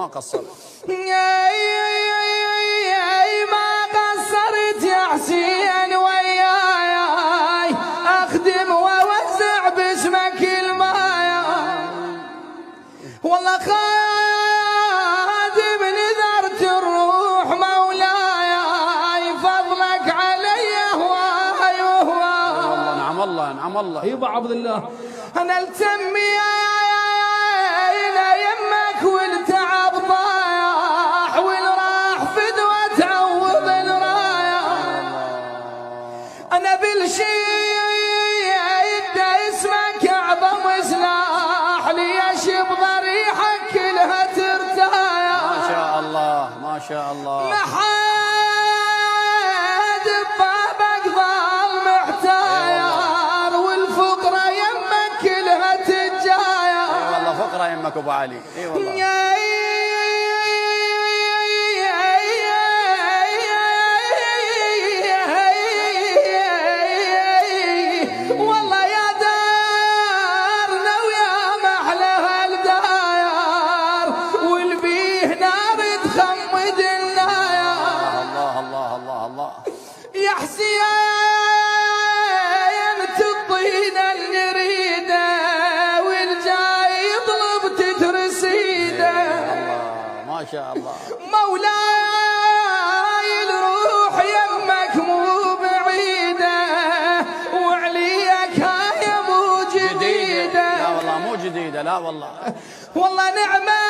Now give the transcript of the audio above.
قصرت. ما قصرت يا حسين وياي، اخدم واوزع باسمك المايا، والله خادم نذرت الروح مولاي، فضلك علي هواي وهواي. نعم الله نعم الله. اي ابو عبد الله، انا التمي يمك والتعب طايح، والراح فدوة تعوض الراية، انا بالشيد اسمك اعظم سلاح، ليشب ضريحك كلها ترتايا. ما شاء الله ما شاء الله. محاد ببابك ظل محتاير، والفقرة يمك كلها تجايا. اي والله فقرة يمك ابو علي. اي والله. والله يا دارنا ويا محلها الداير، والبيه نار تخمد الناير. الله الله الله الله. يا حسين تطين النريده، والجاي يطلب تترسيده. ما شاء الله. مولاي الروح يمك مو بعيده، وعليك هاي مو جديده. لا والله مو جديده لا والله. والله نعمه